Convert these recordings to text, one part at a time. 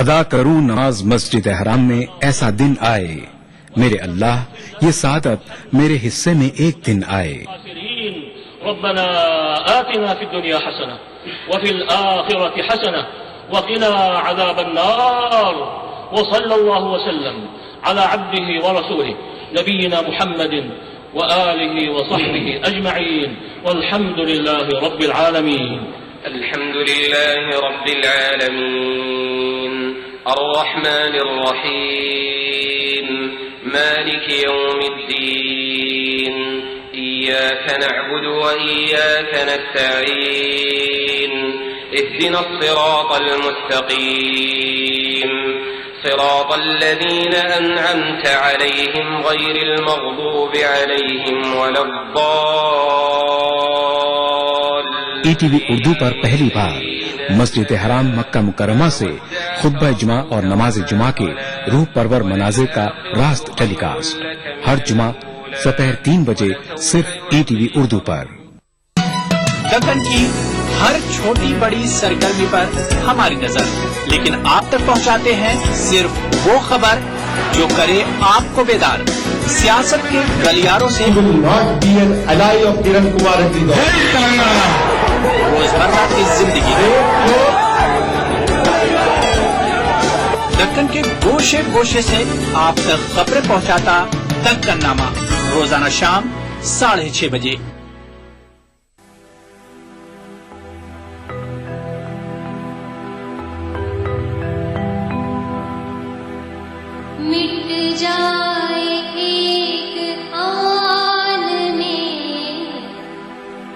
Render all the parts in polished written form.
अदा करूं नमाज मस्जिद हराम में, ऐसा दिन आए मेरे अल्लाह, ये सादत मेरे हिस्से में एक दिन आए। रब्बना आतिना फिद दुनिया हसना व फिल आखिरति हसना व क़िना अज़ाबन नार व सल्लल्लाहु वसल्लम अला अब्दिही व रसूलिही नबीना मुहम्मदिन व आलिही व सहबिही अजमईन वल्हम्दुलिल्लाहि रब्बिल आलमीन। अल्हम्दुलिल्लाहि रब्बिल आलमीन अर्रहमानिर रहीम मालिकि यौमिद्दीन इय्याका नअबुदु व इय्याका नस्तईन इहदिनस सिरातल मुस्तकीम सिरातल लज़ीना अनअमता अलैहिम गैरिल मग़दूबि अलैहिम वलद्दाल्लीन। ईटीवी उर्दू पर पहली बार मस्जिद हराम मक्का मुकर्रमा से खुतबा जुमा और नमाज जुमा के रूह परवर मनाज़िर का रास्त टेलीकास्ट हर जुमा दोपहर 3 बजे सिर्फ ईटीवी उर्दू पर। दक्कन की हर छोटी बड़ी सरगर्मी पर हमारी नजर, लेकिन आप तक पहुंचाते हैं सिर्फ वो खबर जो करे आपको बेदार। सियासत के गलियारों से रोजमर्रा की जिंदगी, दक्कन के गोशे गोशे से आप तक खबरें पहुंचाता दक्कन नामा, रोजाना शाम 6:30 बजे। मिट जाए एक आन में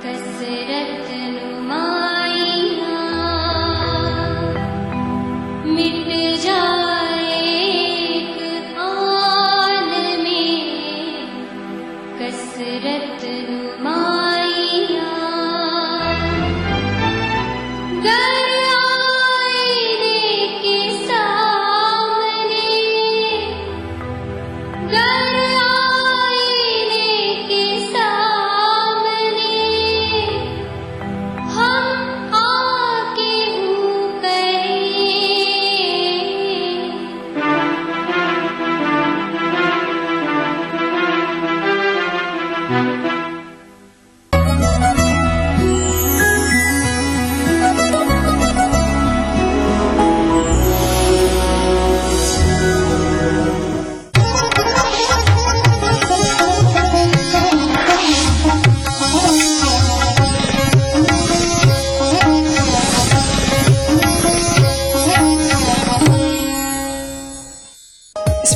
कसरत नुमाइयां, मिट जाए एक आन में कसरत नुमाइयां।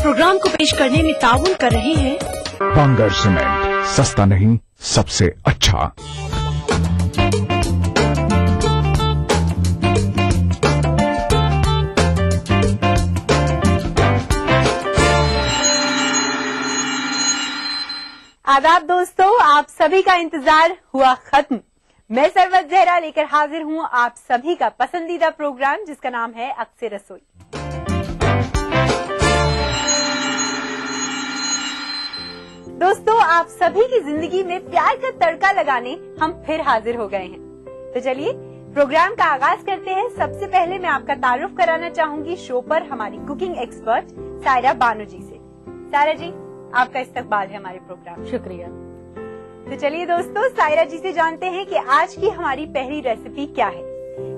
प्रोग्राम को पेश करने में ताउन कर रहे हैं बांगर सीमेंट, सस्ता नहीं सबसे अच्छा। आदाब दोस्तों, आप सभी का इंतजार हुआ खत्म। मैं सरवत जहरा लेकर हाजिर हूं आप सभी का पसंदीदा प्रोग्राम जिसका नाम है अक्से रसोई। दोस्तों, आप सभी की जिंदगी में प्यार का तड़का लगाने हम फिर हाजिर हो गए हैं। तो चलिए प्रोग्राम का आगाज करते हैं। सबसे पहले मैं आपका तारुफ कराना चाहूंगी शो पर हमारी कुकिंग एक्सपर्ट सायरा बानो जी से। सायरा जी, आपका इस्तकबाल है हमारे प्रोग्राम। शुक्रिया। तो चलिए दोस्तों, सायरा जी से जानते हैं कि आज की हमारी पहली रेसिपी क्या है।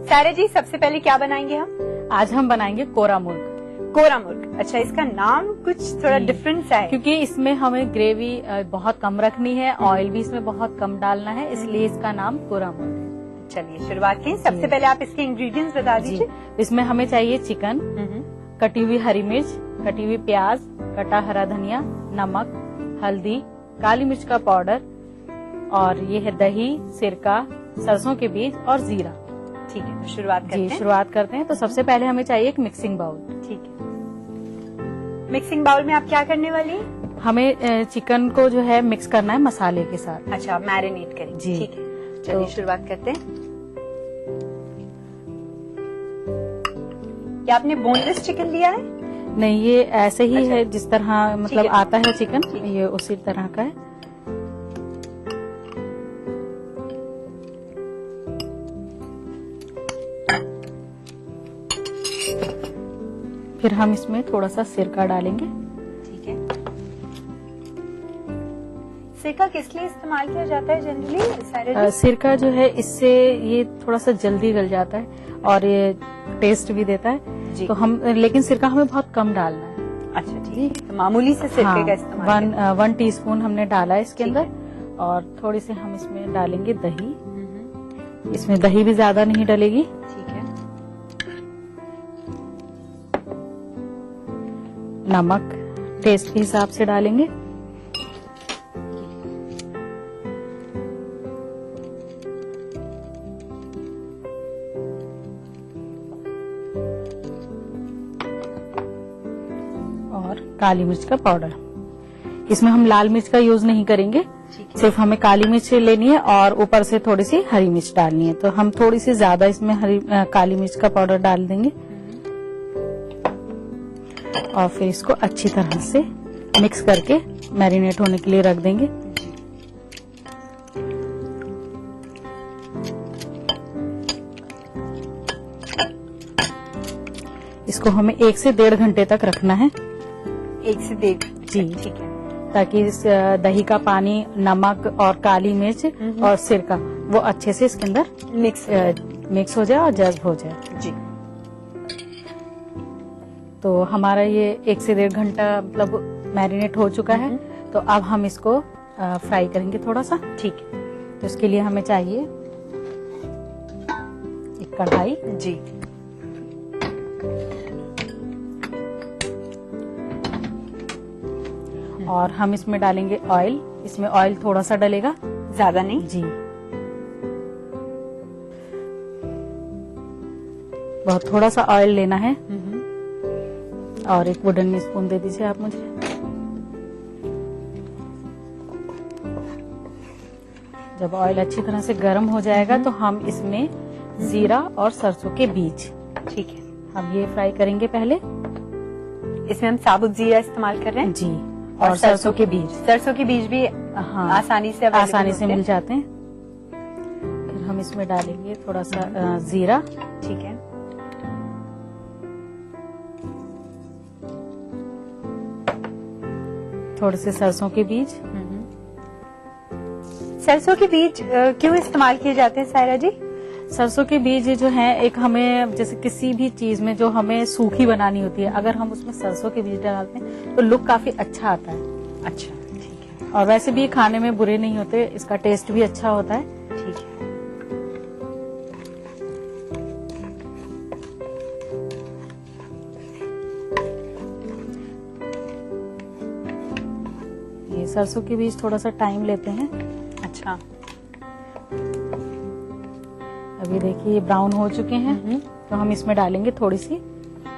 सायरा जी, सबसे पहले क्या बनाएंगे हम? आज हम बनाएंगे कोरा मुर्ग। कोरा मुर्ग, अच्छा, इसका नाम कुछ थोड़ा डिफरेंट सा है क्योंकि इसमें हमें ग्रेवी बहुत कम रखनी है, ऑयल भी इसमें बहुत कम डालना है, इसलिए इसका नाम कोरा मुर्ग है। चलिए शुरुआत करें। सबसे पहले आप इसके इंग्रेडिएंट्स बता दीजिए। इसमें हमें चाहिए चिकन, कटी हुई हरी मिर्च, कटी हुई प्याज, कटा हरा धनिया, नमक, हल्दी, काली मिर्च का पाउडर, और ये है दही, सिरका, सरसों के बीज और जीरा। ठीक है, तो शुरुआत करते हैं। तो सबसे पहले हमें चाहिए एक मिक्सिंग बाउल। ठीक है, मिक्सिंग बाउल में आप क्या करने वाली हैं? हमें चिकन को जो है मिक्स करना है मसाले के साथ। अच्छा, मैरिनेट करें। जी, ठीक है, चलिए शुरुआत करते हैं। क्या आपने बोनलेस चिकन लिया है? नहीं, ये ऐसे ही है जिस तरह मतलब आता है चिकन, ये उसी तरह का है। फिर हम इसमें थोड़ा सा सिरका डालेंगे। ठीक है। सिरका किस लिए इस्तेमाल किया जाता है जनरली सायरा जी? सिरका जो है इससे ये थोड़ा सा जल्दी गल जाता है और ये टेस्ट भी देता है जी। तो हम, लेकिन सिरका हमें बहुत कम डालना है। अच्छा ठीक है, तो मामूली से सिरके का इस्तेमाल। 1 टीस्पून हमने डाला है इसके अंदर, और थोड़ी सी हम इसमें डालेंगे दही। इसमें दही भी ज्यादा नहीं डलेगी। ठीक है। नमक टेस्ट के हिसाब से डालेंगे। और काली मिर्च का पाउडर। इसमें हम लाल मिर्च का यूज नहीं करेंगे, सिर्फ हमें काली मिर्च लेनी है और ऊपर से थोड़ी सी हरी मिर्च डालनी है। तो हम थोड़ी सी ज्यादा इसमें काली मिर्च का पाउडर डाल देंगे और फिर इसको अच्छी तरह से मिक्स करके मैरिनेट होने के लिए रख देंगे। इसको हमें 1 से 1.5 घंटे तक रखना है। 1 से 1.5 जी, ठीक है। ताकि इस दही का पानी, नमक और काली मिर्च और सिरका वो अच्छे से इसके अंदर मिक्स हो जाए और जज्ब हो जाए। जी। तो हमारा ये 1 से 1.5 घंटा मतलब मैरिनेट हो चुका है। तो अब हम इसको फ्राई करेंगे थोड़ा सा। ठीक है। तो इसके लिए हमें चाहिए एक कढ़ाई। जी। और हम इसमें डालेंगे ऑयल। इसमें ऑयल थोड़ा सा डलेगा, ज्यादा नहीं। जी, बहुत थोड़ा सा ऑयल लेना है। और एक वुडन में स्पून दे दीजिए आप मुझे। जब ऑयल अच्छी तरह से गर्म हो जाएगा तो हम इसमें जीरा और सरसों के बीज, ठीक है, हम ये फ्राई करेंगे पहले। इसमें हम साबुत जीरा इस्तेमाल कर रहे हैं जी, और सरसों के बीज। सरसों के बीज भी हाँ, आसानी से मिल जाते हैं। फिर हम इसमें डालेंगे थोड़ा सा जीरा। ठीक है। थोड़े से सरसों के बीज। सरसों के बीज क्यों इस्तेमाल किए जाते हैं सायरा जी? सरसों के बीज जो है, एक हमें जैसे किसी भी चीज में जो हमें सूखी बनानी होती है, अगर हम उसमें सरसों के बीज डालते हैं तो लुक काफी अच्छा आता है। अच्छा, ठीक है। और वैसे भी खाने में बुरे नहीं होते, इसका टेस्ट भी अच्छा होता है। ठीक है। ये सरसों के बीज थोड़ा सा टाइम लेते हैं। अच्छा। अभी देखिए ये ब्राउन हो चुके हैं। तो हम इसमें डालेंगे थोड़ी सी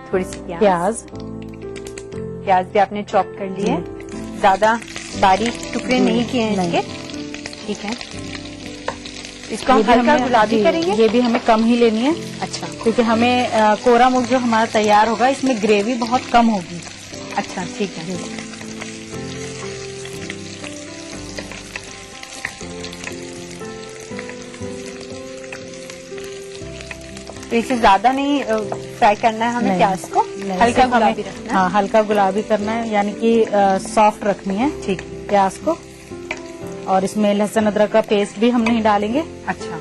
प्याज। प्याज भी आपने चॉप कर लिए, ज्यादा बारीक टुकड़े नहीं किए हैं इसके। ठीक है। इसको हम हल्का गुलाबी करेंगे। ये भी हमें कम ही लेनी है। अच्छा, क्योंकि हमें कोरा मुग जो हमारा तैयार होगा इसमें ग्रेवी बहुत कम होगी। अच्छा, ठीक है। तो इसे ज्यादा नहीं फ्राई करना है हमें, प्याज को हल्का गुलाबी रखना है। हाँ, हल्का गुलाबी करना है, यानी कि सॉफ्ट रखनी है। ठीक, प्याज को। और इसमें लहसुन अदरक का पेस्ट भी हम नहीं डालेंगे। अच्छा।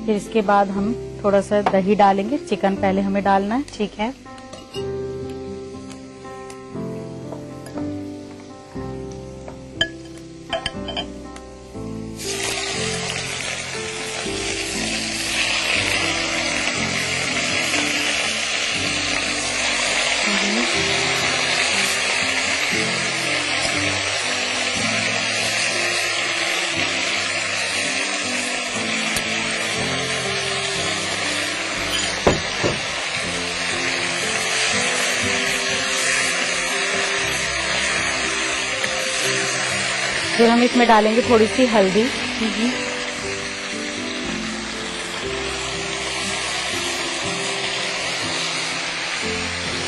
फिर इसके बाद हम थोड़ा सा दही डालेंगे। चिकन पहले हमें डालना है। ठीक है। फिर हम इसमें डालेंगे थोड़ी सी हल्दी।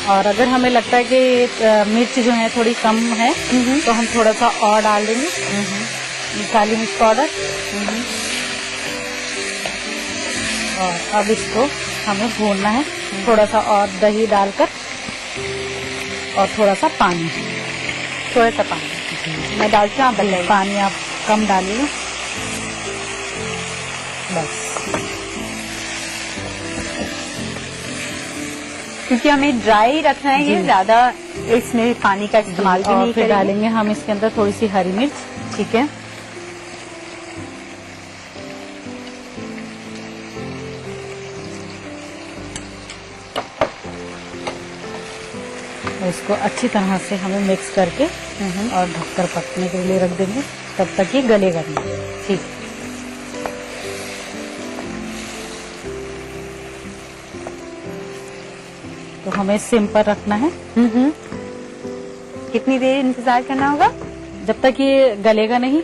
और अगर हमें लगता है कि मिर्च जो है थोड़ी कम है तो हम थोड़ा सा और डाल देंगे। काली मिर्च पाउडर। और अब इसको हमें भूनना है, थोड़ा सा और दही डालकर और थोड़ा सा पानी। थोड़ा सा पानी मैं डालती हूँ, आप बताइए। पानी आप कम डालिए बस, क्योंकि हमें ड्राई रखना है, ये ज्यादा इसमें पानी का इस्तेमाल भी और नहीं फिर करेंगे। डालेंगे हम इसके अंदर थोड़ी सी हरी मिर्च। ठीक है, और इसको अच्छी तरह से हमें मिक्स करके और ढककर पकने के लिए रख देंगे, तब तक ये गलेगा नहीं। ठीक। तो हमें सिम पर रखना है। कितनी देर इंतजार करना होगा? जब तक ये गलेगा नहीं।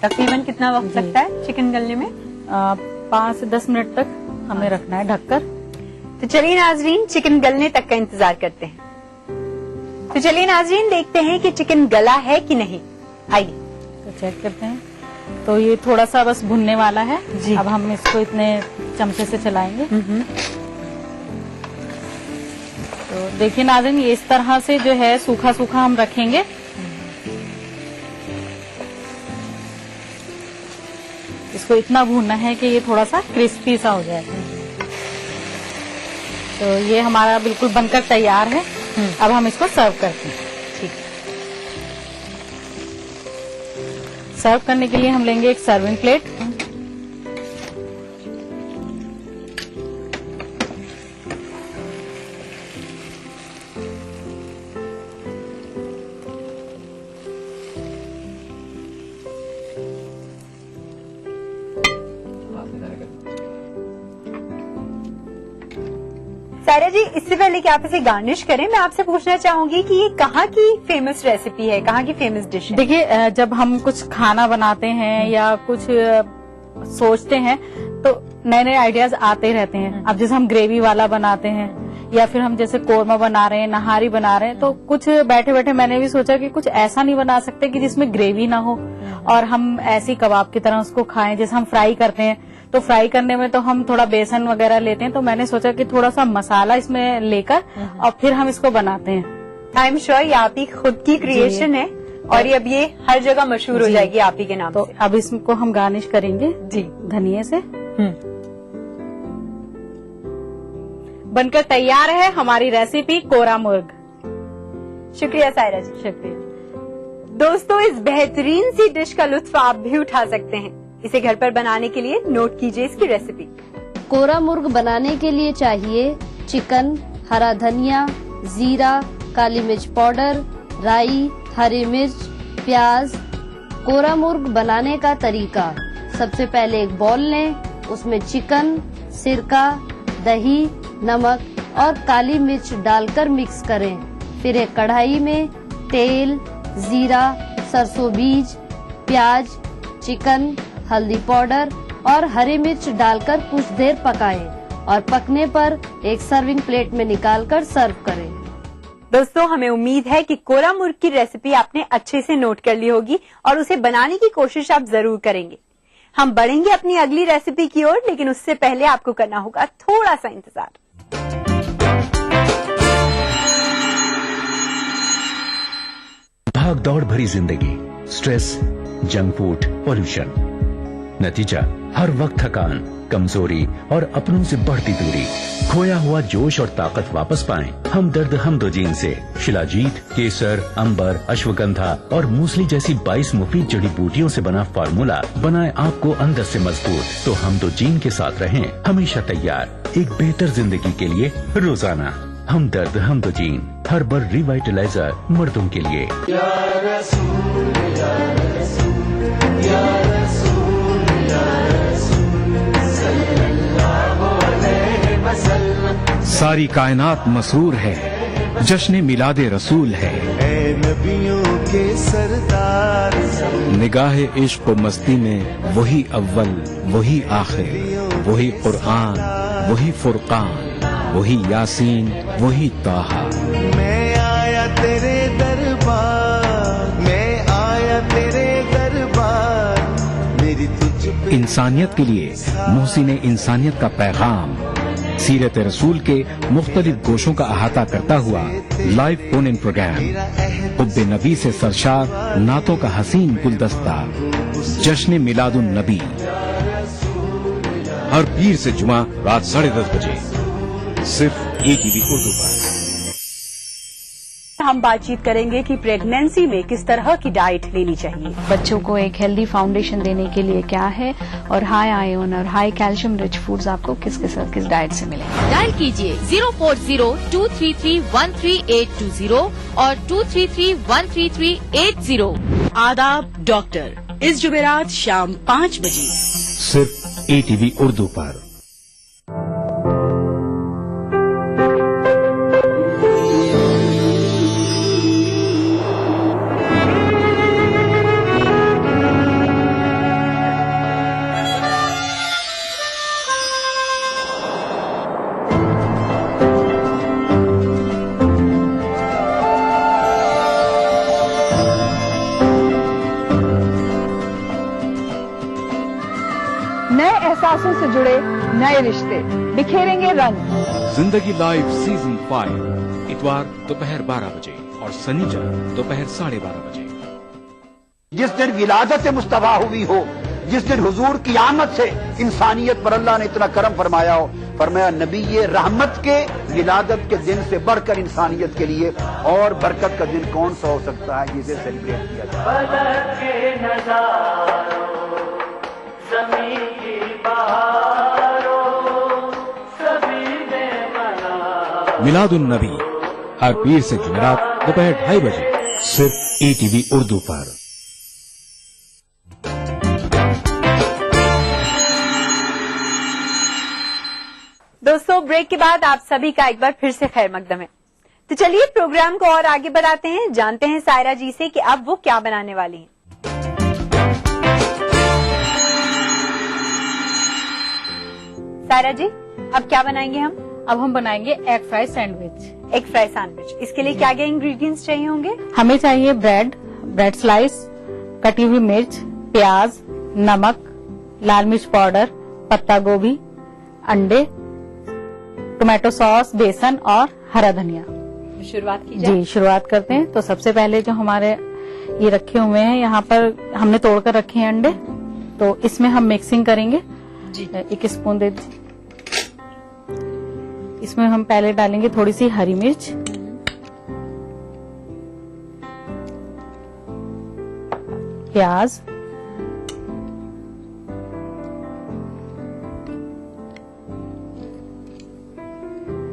तकरीबन कितना वक्त जी। लगता है चिकन गलने में? 5 से 10 मिनट तक हमें रखना है ढककर। तो चलिए नाजरीन, चिकन गलने तक का इंतजार करते हैं। तो चलिए नाजरीन, देखते हैं कि चिकन गला है कि नहीं। आइए तो चेक करते हैं। तो ये थोड़ा सा बस भुनने वाला है जी। अब हम इसको इतने चमचे से चलाएंगे। तो देखिए नाज़रीन, ये इस तरह से जो है सूखा सूखा हम रखेंगे। इसको इतना भूनना है कि ये थोड़ा सा क्रिस्पी सा हो जाए। तो ये हमारा बिल्कुल बनकर तैयार है। अब हम इसको सर्व करते हैं। ठीक। सर्व करने के लिए हम लेंगे एक सर्विंग प्लेट। सायरा जी, इससे पहले कि आप इसे गार्निश करें, मैं आपसे पूछना चाहूंगी कि ये कहाँ की फेमस रेसिपी है, कहाँ की फेमस डिश है? देखिए, जब हम कुछ खाना बनाते हैं या कुछ सोचते हैं तो नए नए आइडियाज आते रहते हैं। अब जैसे हम ग्रेवी वाला बनाते हैं या फिर हम जैसे कोरमा बना रहे हैं, नहारी बना रहे हैं, तो कुछ बैठे बैठे मैंने भी सोचा कि कुछ ऐसा नहीं बना सकते कि जिसमें ग्रेवी ना हो और हम ऐसी कबाब की तरह उसको खाएं। जैसे हम फ्राई करते हैं तो फ्राई करने में तो हम थोड़ा बेसन वगैरह लेते हैं, तो मैंने सोचा कि थोड़ा सा मसाला इसमें लेकर और फिर हम इसको बनाते हैं। आई एम श्योर ये आप ही खुद की क्रिएशन है और ये अब ये हर जगह मशहूर हो जी। जाएगी आप ही के नाम तो से। अब इसको हम गार्निश करेंगे जी। धनिये से। बनकर तैयार है हमारी रेसिपी कोरा मुर्ग। शुक्रिया सायरा जी। शुक्रिया। दोस्तों, इस बेहतरीन सी डिश का लुत्फ आप भी उठा सकते हैं। इसे घर पर बनाने के लिए नोट कीजिए इसकी रेसिपी। कोरा मुर्ग बनाने के लिए चाहिए चिकन, हरा धनिया, जीरा, काली मिर्च पाउडर, राई, हरी मिर्च, प्याज। कोरा मुर्ग बनाने का तरीका: सबसे पहले एक बाउल लें, उसमें चिकन, सिरका, दही, नमक और काली मिर्च डालकर मिक्स करें। फिर एक कढ़ाई में तेल, जीरा, सरसों बीज, प्याज, चिकन, हल्दी पाउडर और हरी मिर्च डालकर कुछ देर पकाएं और पकने पर एक सर्विंग प्लेट में निकालकर सर्व करें। दोस्तों, हमें उम्मीद है कि कोरा मुर्ग की रेसिपी आपने अच्छे से नोट कर ली होगी और उसे बनाने की कोशिश आप जरूर करेंगे। हम बढ़ेंगे अपनी अगली रेसिपी की ओर, लेकिन उससे पहले आपको करना होगा थोड़ा सा इंतजार। भाग दौड़ भरी जिंदगी, स्ट्रेस, जंक फूड, पॉल्यूशन, नतीजा हर वक्त थकान, कमजोरी और अपनों से बढ़ती दूरी। खोया हुआ जोश और ताकत वापस पाएं। हमदर्द हमदोजीन से शिलाजीत, केसर, अंबर, अश्वगंधा और मूसली जैसी 22 मुफीद जड़ी बूटियों से बना फार्मूला बनाए आपको अंदर से मजबूत। तो हमदोजीन के साथ रहें हमेशा तैयार एक बेहतर जिंदगी के लिए रोजाना। हमदर्द हमदोजीन, हर्बल रिवाइटलाइजर मर्दों के लिए। सारी कायनात मसरूर है, जश्न मिलादे रसूल है। ऐ नबियों के सरदार, निगाहे इश्क व मस्ती में वही अव्वल, वही आखिर, वही कुरआन, वही फुरकान, वही यासीन, वही ताहा। मैं आया तेरे दरबार, मैं आया तेरे दरबार। इंसानियत के लिए मोहसिन इंसानियत का पैगाम सीरत रसूल के मुख्तलिफ गोशों का अहाता करता हुआ लाइव फोन इन प्रोग्राम हुब्बे नबी से सरशार नातों का हसीन गुलदस्ता जश्न मिलादुन नबी हर पीर से जुमा रात 10:30 बजे सिर्फ ATV उर्दू पर। हम बातचीत करेंगे कि प्रेगनेंसी में किस तरह की डाइट लेनी चाहिए। बच्चों को एक हेल्दी फाउंडेशन देने के लिए क्या है और हाई आयरन और हाई कैल्शियम रिच फूड्स आपको किस डाइट से मिलेंगे। डायल कीजिए 040-233-13820 और 233-13380। आदाब डॉक्टर, इस जुमेरात शाम 5 बजे सिर्फ ATV उर्दू पर। नए एहसासों से जुड़े नए रिश्ते बिखेरेंगे रंग। जिंदगी लाइव सीजन 5 इतवार दोपहर 12 बजे और शनिचर दोपहर 12:30 बजे। जिस दिन विलादत मुस्तफा हुई हो, जिस दिन हुजूर की आमद से इंसानियत पर अल्लाह ने इतना करम फरमाया हो, फरमाया नबी ये रहमत के विलादत के दिन से बढ़कर इंसानियत के लिए और बरकत का दिन कौन सा हो सकता है जिसे सेलिब्रेट किया जाए। मिलादुन नबी हर पीर से जुमेरात दोपहर 2:30 बजे सिर्फ ATV उर्दू पर। दोस्तों, ब्रेक के बाद आप सभी का एक बार फिर से खैर मकदम है। तो चलिए प्रोग्राम को और आगे बढ़ाते हैं, जानते हैं सायरा जी से कि अब वो क्या बनाने वाली हैं। सायरा जी, अब क्या बनाएंगे हम? अब हम बनाएंगे egg fry sandwich. Egg fry sandwich, इसके लिए क्या क्या इंग्रेडिएंट्स चाहिए होंगे? हमें चाहिए ब्रेड स्लाइस, कटी हुई मिर्च, प्याज, नमक, लाल मिर्च पाउडर, पत्ता गोभी, अंडे, टोमेटो सॉस, बेसन और हरा धनिया। शुरुआत की जाए? जी, शुरुआत करते हैं। तो सबसे पहले जो हमारे ये रखे हुए हैं, यहाँ पर हमने तोड़कर रखे हैं अंडे, तो इसमें हम मिक्सिंग करेंगे। जी। 1 स्पून दे दीजिए। इसमें हम पहले डालेंगे थोड़ी सी हरी मिर्च, प्याज,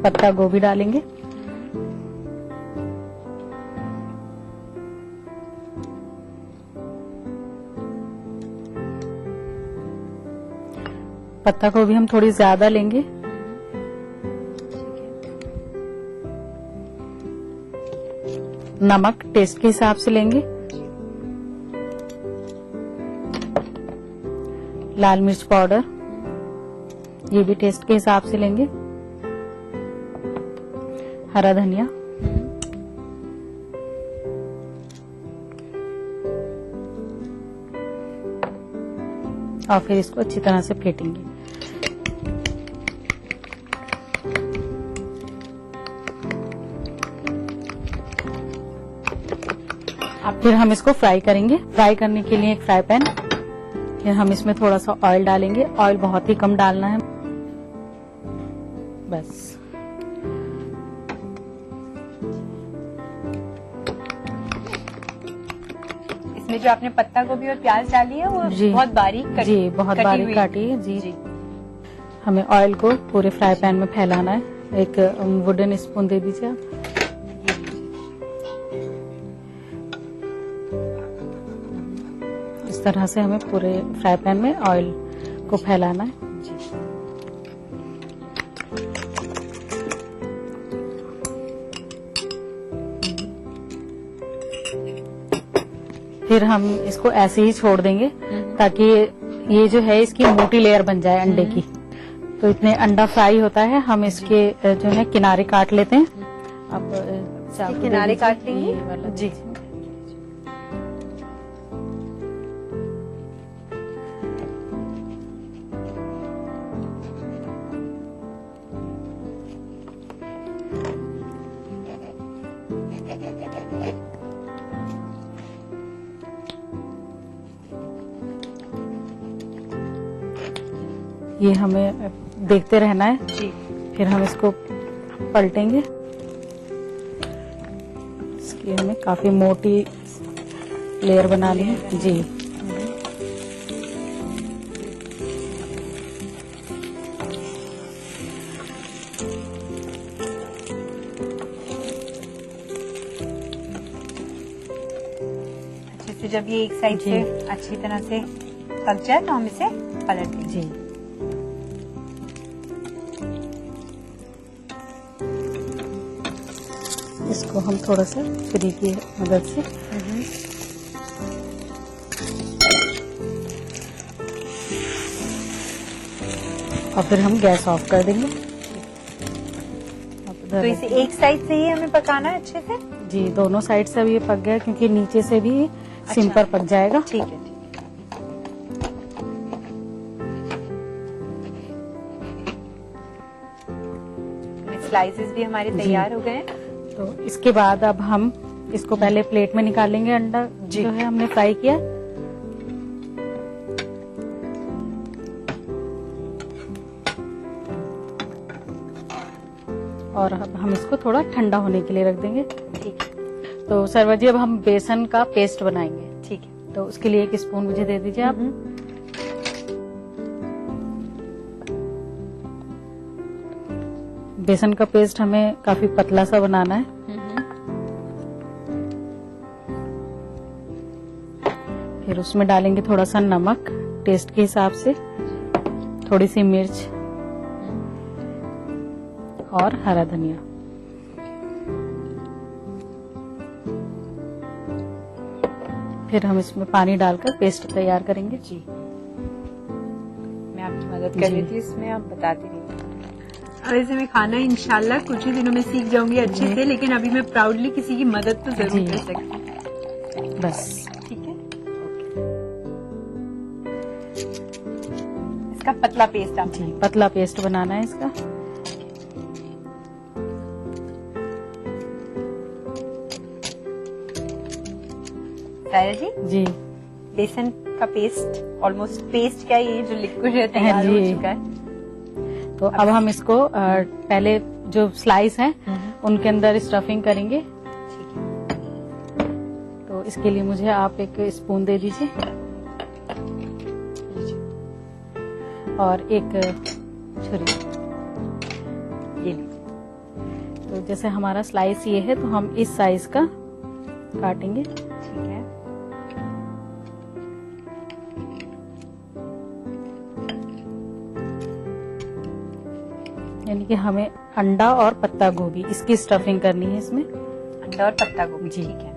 पत्ता गोभी डालेंगे, पत्ता गोभी हम थोड़ी ज्यादा लेंगे, नमक टेस्ट के हिसाब से लेंगे, लाल मिर्च पाउडर ये भी टेस्ट के हिसाब से लेंगे, हरा धनिया, और फिर इसको अच्छी तरह से फेंटेंगे। अब फिर हम इसको फ्राई करेंगे। फ्राई करने के लिए एक फ्राई पैन, फिर हम इसमें थोड़ा सा ऑयल डालेंगे। ऑयल बहुत ही कम डालना है, बस। इसमें जो आपने पत्ता गोभी और प्याज डाली है वो बहुत बारीक कटी, जी बहुत बारीक काटी है जी। हमें ऑयल को पूरे फ्राई पैन में फैलाना है। एक वुडन स्पून दे दीजिए आप। इस तरह से हमें पूरे फ्राई पैन में ऑयल को फैलाना है। फिर हम इसको ऐसे ही छोड़ देंगे ताकि ये जो है इसकी मोटी लेयर बन जाए अंडे की। तो इतने अंडा फ्राई होता है, हम इसके जो है किनारे काट लेते हैं। अब किनारे काट लेंगे वाला जी। ये हमें देखते रहना है जी। फिर हम इसको पलटेंगे। इसकी हमें काफी मोटी लेयर बनानी है जी। अच्छे से जब ये एक साइड से अच्छी तरह से पक जाए तो हम इसे पलट देंगे जी। इसको हम थोड़ा सा छुरी की मदद से और फिर हम गैस ऑफ कर देंगे। तो इसे एक साइड से ही हमें पकाना है अच्छे से? जी, दोनों साइड से अब ये पक गया क्योंकि नीचे से भी सिम पर पक जाएगा। ठीक है। स्लाइसेस भी हमारे तैयार हो गए हैं। तो इसके बाद अब हम इसको पहले प्लेट में निकालेंगे। अंडा जो है हमने फ्राई किया। और अब हम इसको थोड़ा ठंडा होने के लिए रख देंगे। ठीक है। तो सरवर जी अब हम बेसन का पेस्ट बनाएंगे। ठीक है। तो उसके लिए 1 स्पून मुझे दे दीजिए आप। बेसन का पेस्ट हमें काफी पतला सा बनाना है। फिर उसमें डालेंगे थोड़ा सा नमक टेस्ट के हिसाब से, थोड़ी सी मिर्च और हरा धनिया। फिर हम इसमें पानी डालकर पेस्ट तैयार करेंगे। जी, मैं आपकी मदद कर रही थी इसमें, आप बताती रहिए। वैसे मैं खाना इंशाल्लाह कुछ ही दिनों में सीख जाऊंगी अच्छे से, लेकिन अभी मैं प्राउडली किसी की मदद तो जरूर कर सकती हूँ। बस ठीक है। इसका पतला पेस्ट आप जी, पतला पेस्ट बनाना है इसका। सायरा जी जी, बेसन का पेस्ट ऑलमोस्ट पेस्ट क्या ये जो लिक्विड है तैयार हो चुका है। तो अब हम इसको पहले जो स्लाइस हैं उनके अंदर स्टफिंग करेंगे। तो इसके लिए मुझे आप 1 स्पून दे दीजिए और 1 छुरी ये लीजिए। तो जैसे हमारा स्लाइस ये है तो हम इस साइज का काटेंगे। ठीक है। यानी कि हमें अंडा और पत्ता गोभी इसकी स्टफिंग करनी है इसमें। अंडा और पत्ता गोभी, ठीक है।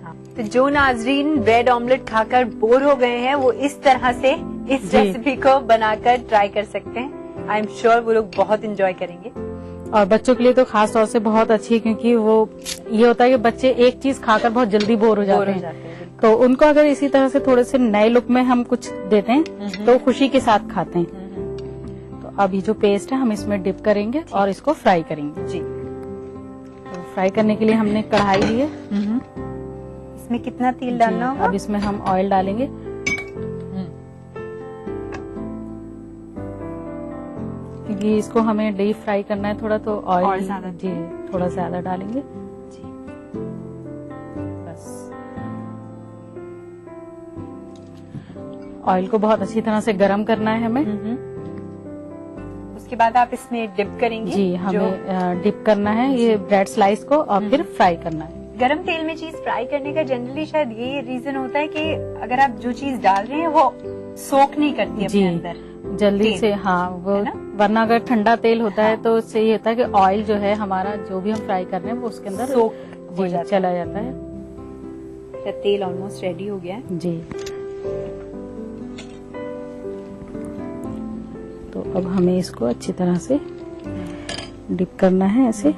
हाँ। तो जो नाजरीन ब्रेड ऑमलेट खाकर बोर हो गए हैं वो इस तरह से इस रेसिपी को बनाकर ट्राई कर सकते हैं। आई एम श्योर वो लोग बहुत एंजॉय करेंगे। और बच्चों के लिए तो खास तौर से बहुत अच्छी है क्योंकि वो ये होता है कि बच्चे एक चीज खाकर बहुत जल्दी बोर हो जाते हैं। तो उनको अगर इसी तरह से थोड़े से नए लुक में हम कुछ देते हैं तो खुशी के साथ खाते हैं। अब ये जो पेस्ट है हम इसमें डिप करेंगे और इसको फ्राई करेंगे। जी। तो फ्राई करने के लिए हमने कढ़ाई ली है। इसमें कितना तेल डालना होगा? अब इसमें हम ऑयल डालेंगे। क्योंकि इसको हमें डीप फ्राई करना है थोड़ा, तो ऑयल ज्यादा जी थोड़ा ज्यादा डालेंगे। जी बस ऑयल को बहुत अच्छी तरह से गर्म करना है हमें। उसके बाद आप इसमें डिप करेंगे? जी, हमें डिप करना है ये ब्रेड स्लाइस को और फिर फ्राई करना है। गरम तेल में चीज फ्राई करने का जनरली शायद ये रीजन होता है कि अगर आप जो चीज डाल रहे हैं वो सोख नहीं करती अपने अंदर जल्दी से। हाँ, वो वरना अगर ठंडा तेल होता है तो उससे ये होता है कि ऑयल जो है हमारा जो भी हम फ्राई कर रहे हैं वो उसके अंदर चला जाता है। तेल ऑलमोस्ट रेडी हो गया है। जी। तो अब हमें इसको अच्छी तरह से डिप करना है ऐसे।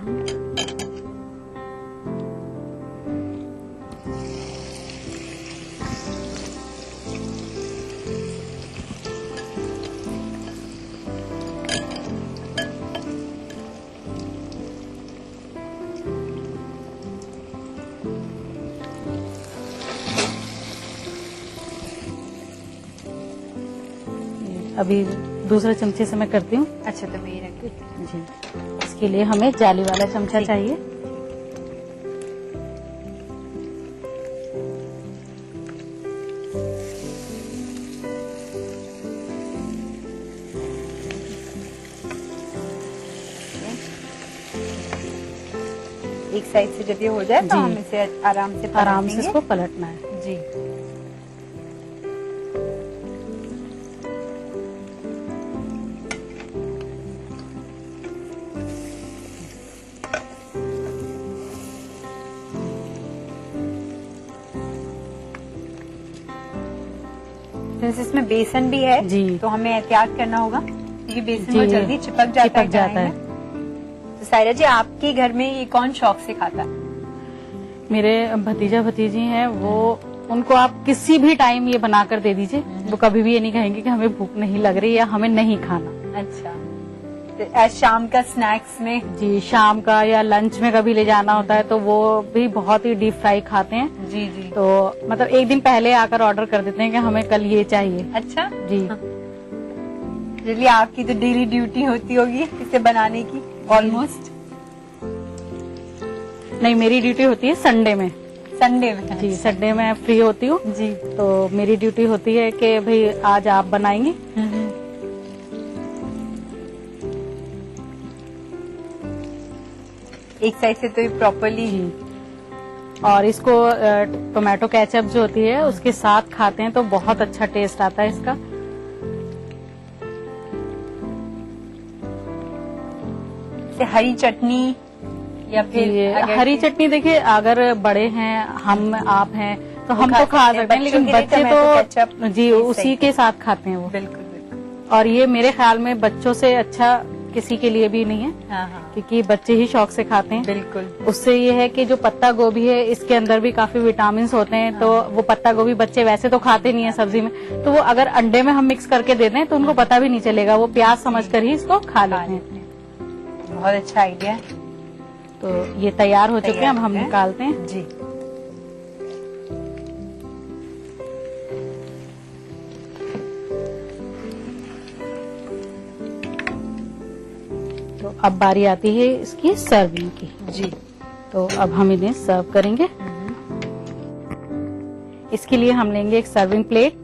अभी दूसरे चमचे से मैं करती हूँ। अच्छा, तो मैं ये रख देती हूँ। जी, इसके लिए हमें जाली वाला चमचा चाहिए। एक साइड से जब ये हो जाए तो जी। हम इसे आराम से इसको पलटना है। जी। सिंस इसमें बेसन भी है जी, तो हमें एहतियात करना होगा क्योंकि बेसन जी, बहुत जल्दी चिपक जाता है। है। तो सायरा जी, आपके घर में ये कौन शौक से खाता है? मेरे भतीजा भतीजी हैं, वो उनको आप किसी भी टाइम ये बनाकर दे दीजिए, वो कभी भी ये नहीं कहेंगे कि हमें भूख नहीं लग रही या हमें नहीं खाना। अच्छा, तो आज शाम का स्नैक्स में? जी, शाम का या लंच में कभी ले जाना होता है तो वो भी बहुत ही डीप फ्राई खाते हैं। जी जी। तो मतलब एक दिन पहले आकर ऑर्डर कर देते हैं कि हमें कल ये चाहिए। अच्छा जी। चलिए, आपकी तो डेली ड्यूटी होती होगी इसे बनाने की ऑलमोस्ट। नहीं, मेरी ड्यूटी होती है संडे में। संडे में? जी, संडे में फ्री होती हूँ जी। तो मेरी ड्यूटी होती है कि भाई आज आप बनाएंगे। एक साइड से तो ये प्रॉपरली। और इसको टोमेटो केचप जो होती है उसके साथ खाते हैं तो बहुत अच्छा टेस्ट आता है इसका। हरी चटनी या फिर हरी चटनी देखिए, अगर बड़े हैं, हम आप हैं तो हम तो खा सकते हैं, लेकिन बच्चे तो जी उसी के साथ खाते हैं वो। बिल्कुल। और ये मेरे ख्याल में बच्चों से अच्छा किसी के लिए भी नहीं है। हाँ। क्योंकि बच्चे ही शौक से खाते हैं। बिल्कुल। उससे ये है कि जो पत्ता गोभी है इसके अंदर भी काफी विटामिन होते हैं। तो वो पत्ता गोभी बच्चे वैसे तो खाते नहीं है सब्जी में, तो वो अगर अंडे में हम मिक्स करके दे दें तो उनको पता भी नहीं चलेगा, वो प्याज समझकर ही इसको खा लेते हैं। बहुत अच्छा आइडिया है। तो ये तैयार हो चुके हैं, अब हम निकालते हैं। जी। तो अब बारी आती है इसकी सर्विंग की। जी। तो अब हम इन्हें सर्व करेंगे। इसके लिए हम लेंगे एक सर्विंग प्लेट,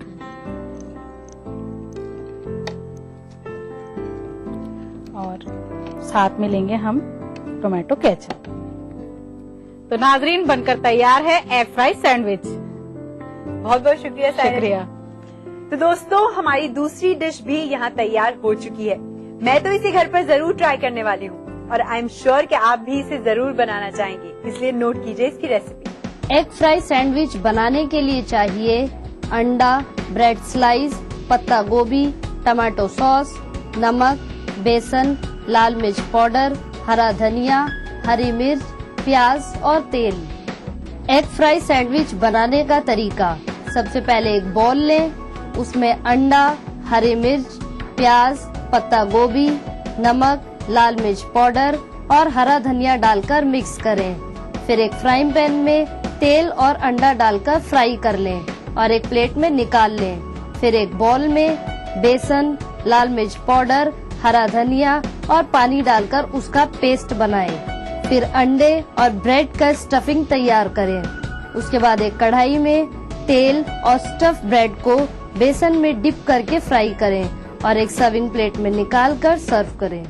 और साथ में लेंगे हम टोमेटो केचप। तो नाजरीन, बनकर तैयार है एग फ्राई सैंडविच। बहुत बहुत शुक्रिया। शुक्रिया। तो दोस्तों, हमारी दूसरी डिश भी यहाँ तैयार हो चुकी है। मैं तो इसे घर पर जरूर ट्राई करने वाली हूँ और आई एम श्योर कि आप भी इसे जरूर बनाना चाहेंगे, इसलिए नोट कीजिए इसकी रेसिपी। एग फ्राई सैंडविच बनाने के लिए चाहिए अंडा, ब्रेड स्लाइस, पत्ता गोभी, टमाटो सॉस, नमक, बेसन, लाल मिर्च पाउडर, हरा धनिया, हरी मिर्च, प्याज और तेल। एग फ्राई सैंडविच बनाने का तरीका: सबसे पहले एक बाउल लें, उसमें अंडा, हरी मिर्च, प्याज, पत्ता गोभी, नमक, लाल मिर्च पाउडर और हरा धनिया डालकर मिक्स करें। फिर एक फ्राइंग पैन में तेल और अंडा डालकर फ्राई कर लें और एक प्लेट में निकाल लें। फिर एक बाउल में बेसन, लाल मिर्च पाउडर, हरा धनिया और पानी डालकर उसका पेस्ट बनाएं। फिर अंडे और ब्रेड का स्टफिंग तैयार करें। उसके बाद एक कढ़ाई में तेल और स्टफ ब्रेड को बेसन में डिप करके फ्राई करें और एक सर्विंग प्लेट में निकाल कर सर्व करें।